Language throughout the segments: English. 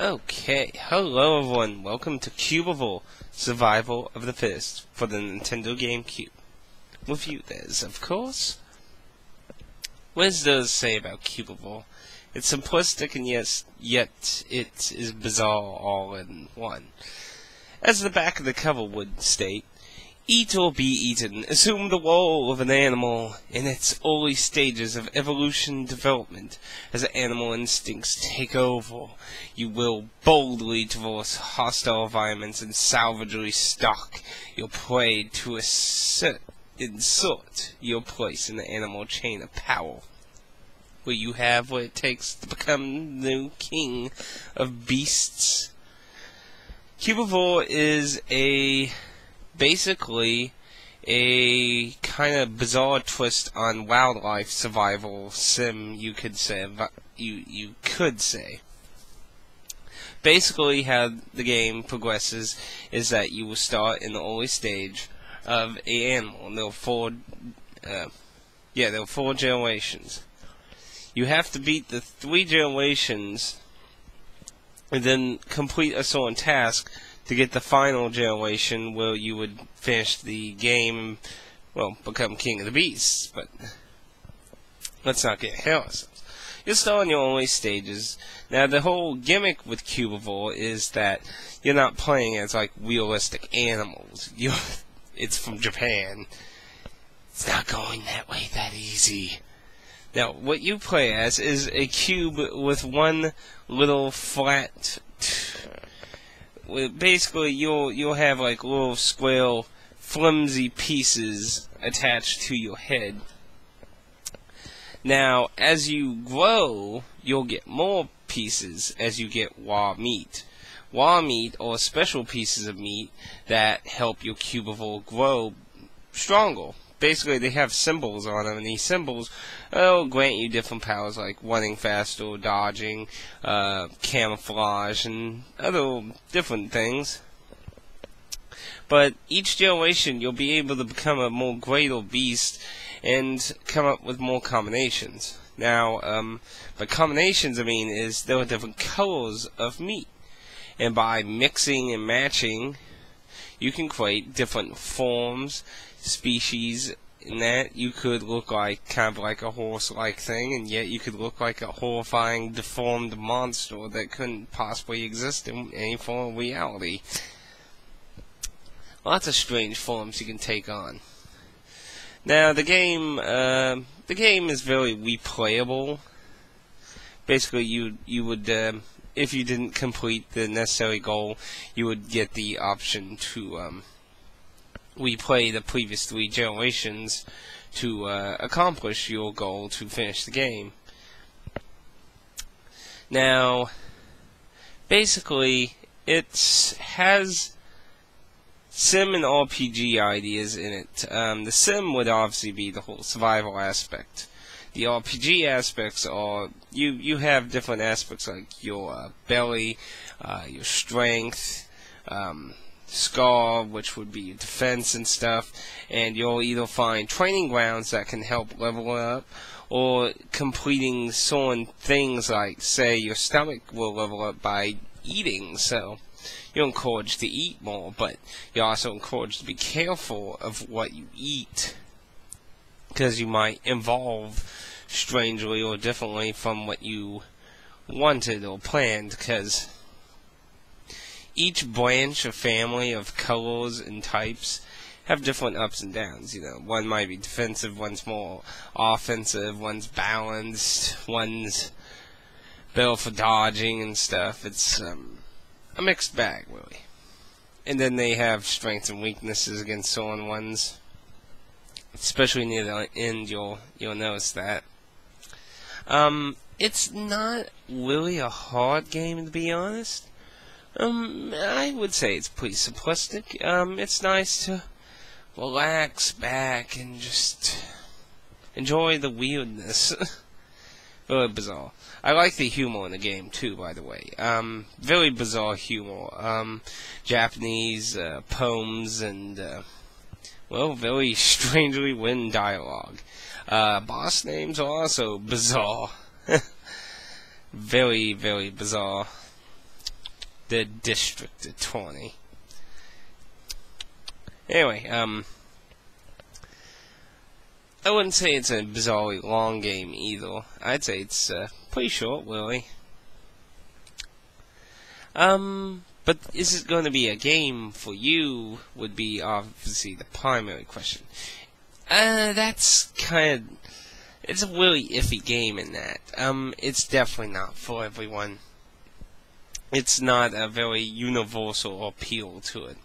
Okay, hello everyone, welcome to Cubivore, Survival of the Fittest, for the Nintendo GameCube. With you, there's, of course. What does those say about Cubivore? It's simplistic and yet it is bizarre all in one. As the back of the cover would state, eat or be eaten, assume the role of an animal in its early stages of evolution development. As animal instincts take over, you will boldly traverse hostile environments and savagely stalk your prey to insert your place in the animal chain of power, where you have what it takes to become the new king of beasts. Cubivore is basically a kind of bizarre twist on wildlife survival sim, you could say. Basically, how the game progresses is that you will start in the early stage of an animal. And there are four generations. You have to beat the 3 generations and then complete a certain task to get the final generation where you would finish the game, well, become king of the beasts. But let's not get ahead of ourselves. You'll start in your early stages. Now, the whole gimmick with Cubivore is that you're not playing as, like, realistic animals. It's from Japan. It's not going that way that easy. Now, what you play as is a cube with one little flat. Basically, you'll have like little square, flimsy pieces attached to your head. Now, as you grow, you'll get more pieces as you get raw meat. Raw meat are special pieces of meat that help your Cubivore grow stronger. Basically, they have symbols on them, and these symbols will grant you different powers like running faster, dodging, camouflage, and other different things. But each generation, you'll be able to become a more greater beast and come up with more combinations. Now, by combinations, I mean is there are different colors of meat, and by mixing and matching, you can create different forms, species. In that you could look like kind of like a horse-like thing, and yet you could look like a horrifying, deformed monster that couldn't possibly exist in any form of reality. Lots of strange forms you can take on. Now the game is very replayable. Basically, you would if you didn't complete the necessary goal, you would get the option to replay the previous 3 generations to accomplish your goal to finish the game. Now, basically, it has sim and RPG ideas in it. The sim would obviously be the whole survival aspect. The RPG aspects are, you have different aspects like your belly, your strength, Scar, which would be your defense and stuff, and you'll either find training grounds that can help level up, or completing certain things like, say, your stomach will level up by eating. So you're encouraged to eat more, but you're also encouraged to be careful of what you eat, because you might evolve strangely or differently from what you wanted or planned, because each branch or family of colors and types have different ups and downs. You know, one might be defensive, one's more offensive, one's balanced, one's built for dodging and stuff. It's a mixed bag, really. And then they have strengths and weaknesses against certain ones. Especially near the end, you'll notice that. It's not really a hard game, to be honest. I would say it's pretty simplistic. It's nice to relax back and just enjoy the weirdness. Very bizarre. I like the humor in the game too, by the way. Very bizarre humor. Japanese poems and well, very strangely written dialogue. Boss names are also bizarre. Very, very bizarre. the District Attorney. Anyway, I wouldn't say it's a bizarrely long game either. I'd say it's pretty short, really. But is it going to be a game for you? Would be obviously the primary question. That's kind of, it's a really iffy game in that. It's definitely not for everyone. It's not a very universal appeal to it.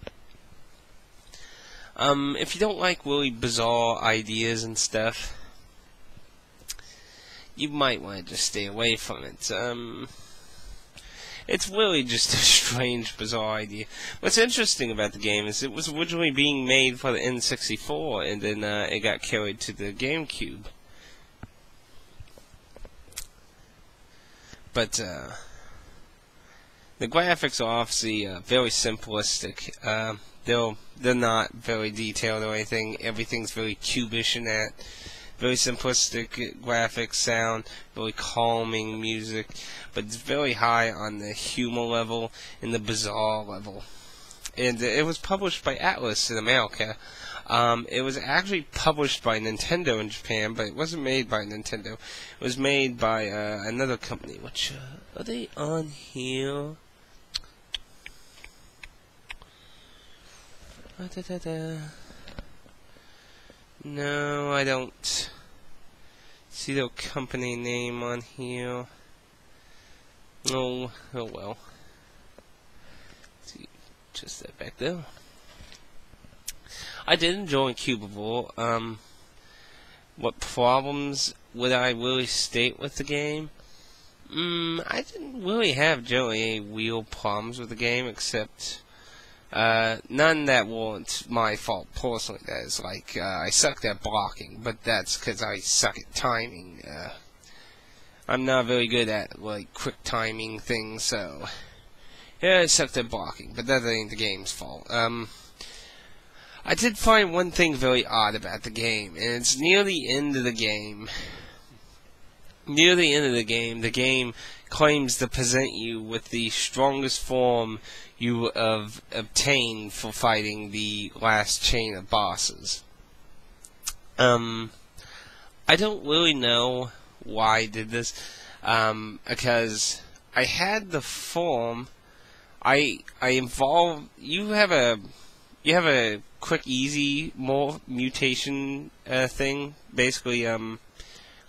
If you don't like really bizarre ideas and stuff, you might want to just stay away from it. It's really just a strange, bizarre idea. What's interesting about the game is it was originally being made for the N64, and then it got carried to the GameCube. But the graphics are obviously very simplistic. They're not very detailed or anything. Everything's very cubish in that. Very simplistic graphics, sound, very calming music, but it's very high on the humor level and the bizarre level. And it was published by Atlas in America. It was actually published by Nintendo in Japan, but it wasn't made by Nintendo. It was made by another company. Which are they on here? No, I don't see their company name on here. Oh well. See, just that back there. I did enjoy Cubivore. What problems would I really state with the game? I didn't really have generally any real problems with the game, except none that weren't my fault personally. That is, like, I sucked at blocking, but that's because I suck at timing. I'm not very good at, like, quick timing things, so yeah, I sucked at blocking, but that ain't the game's fault. I did find one thing very odd about the game, and it's near the end of the game. Near the end of the game claims to present you with the strongest form you have obtained for fighting the last chain of bosses. I don't really know why I did this, because I had the form. I involved. You have a quick, easy, more mutation thing. Basically,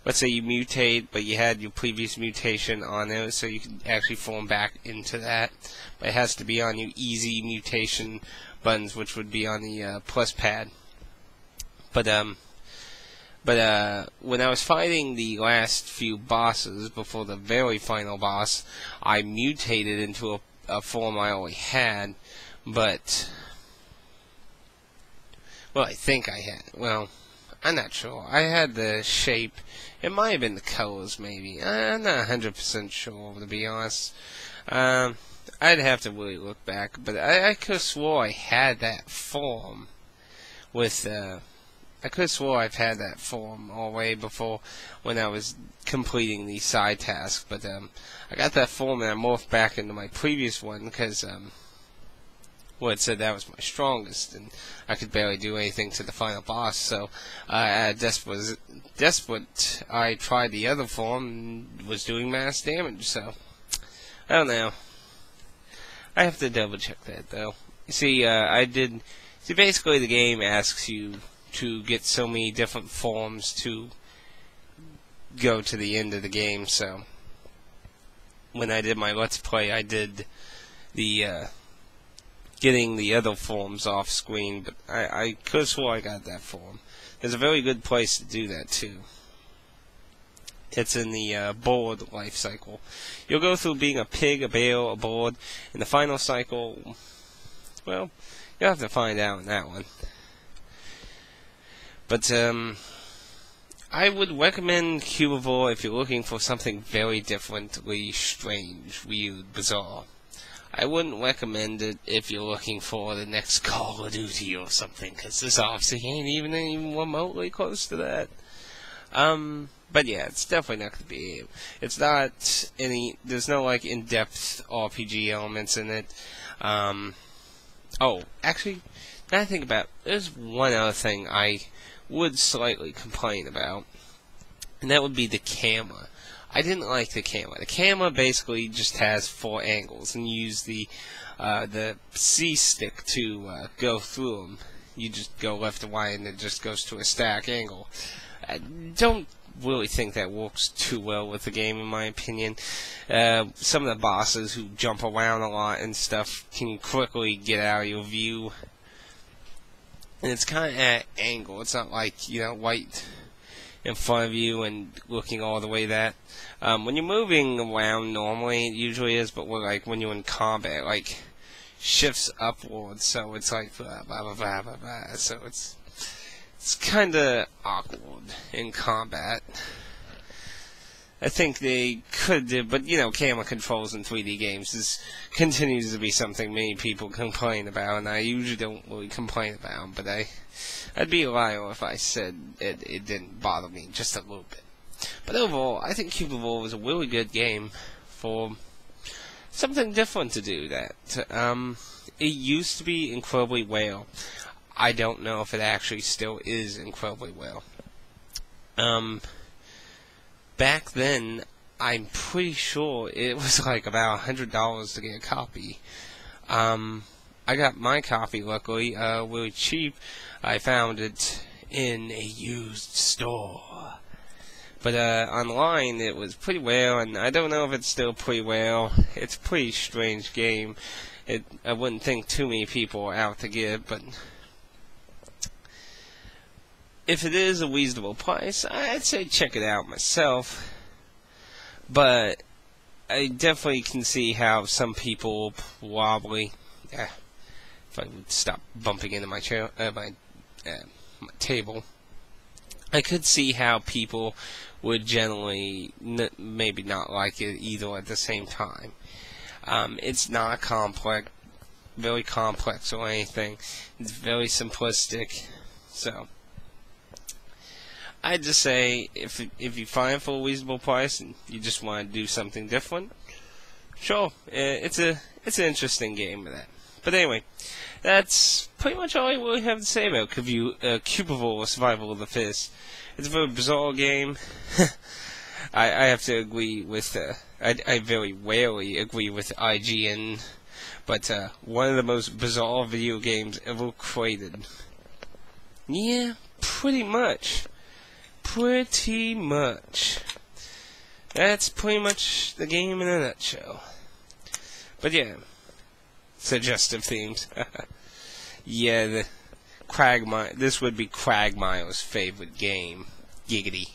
let's say you mutate, but you had your previous mutation on there, so you can actually form back into that. But it has to be on your easy mutation buttons, which would be on the plus pad. But when I was fighting the last few bosses before the very final boss, I mutated into a form I already had, but well, I think I had. Well, I'm not sure. I had the shape. It might have been the colors, maybe. I'm not 100% sure, to be honest. I'd have to really look back, but I could have swore I had that form with, I could have swore I've had that form all the way before when I was completing the side task, but, I got that form and I morphed back into my previous one, because, well, it said that was my strongest, and I could barely do anything to the final boss, so, desperate, I tried the other form and was doing mass damage, so, I don't know. I have to double check that, though. You see, basically the game asks you to get so many different forms to go to the end of the game, so, when I did my Let's Play, I did the, getting the other forms off screen, but I could have swore I got that form. There's a very good place to do that, too. It's in the board life cycle. You'll go through being a pig, a bear, a board. In the final cycle, well, you'll have to find out in that one. But, I would recommend Cubivore if you're looking for something very differently strange, weird, bizarre. I wouldn't recommend it if you're looking for the next Call of Duty or something, because this obviously ain't even remotely close to that. But yeah, it's definitely not going to be. It's not any. There's no like in-depth RPG elements in it. Oh, actually, now I think about it, there's one other thing I would slightly complain about, and that would be the camera. I didn't like the camera. The camera basically just has 4 angles, and you use the C stick to go through them. You just go left and right, and it just goes to a static angle. I don't really think that works too well with the game, in my opinion. Some of the bosses who jump around a lot and stuff can quickly get out of your view. And it's kind of at an angle. It's not like, right in front of you and looking all the way that. When you're moving around normally, it usually is, but when you're in combat, like, shifts upwards, so it's like blah, blah, blah, blah, blah, blah. So it's kind of awkward in combat. I think they could do, but camera controls in 3D games continues to be something many people complain about, and I usually don't really complain about them, but I'd be a liar if I said it didn't bother me just a little bit. But overall, I think Cubivore was a really good game for something different to do. That it used to be incredibly well. I don't know if it actually still is incredibly well. Back then, I'm pretty sure it was like about $100 to get a copy. I got my copy, luckily, really cheap. I found it in a used store. But online, it was pretty well, and I don't know if it's still pretty well. It's a pretty strange game. I wouldn't think too many people are out to get it, but if it is a reasonable price, I'd say check it out myself. But I definitely can see how some people probably, if I would stop bumping into my chair, my table, I could see how people would generally maybe not like it either at the same time. It's not very complex or anything. It's very simplistic. So I'd just say if you find it for a reasonable price and you just want to do something different, sure, it's an interesting game with that. But anyway, that's pretty much all I really have to say about Cubivore Survival of the Fittest. It's a very bizarre game. I have to agree with, I very rarely agree with IGN, but one of the most bizarre video games ever created. Yeah, pretty much. Pretty much. That's pretty much the game in a nutshell. But yeah, suggestive themes. Yeah, this would be Quagmire's favorite game. Giggity.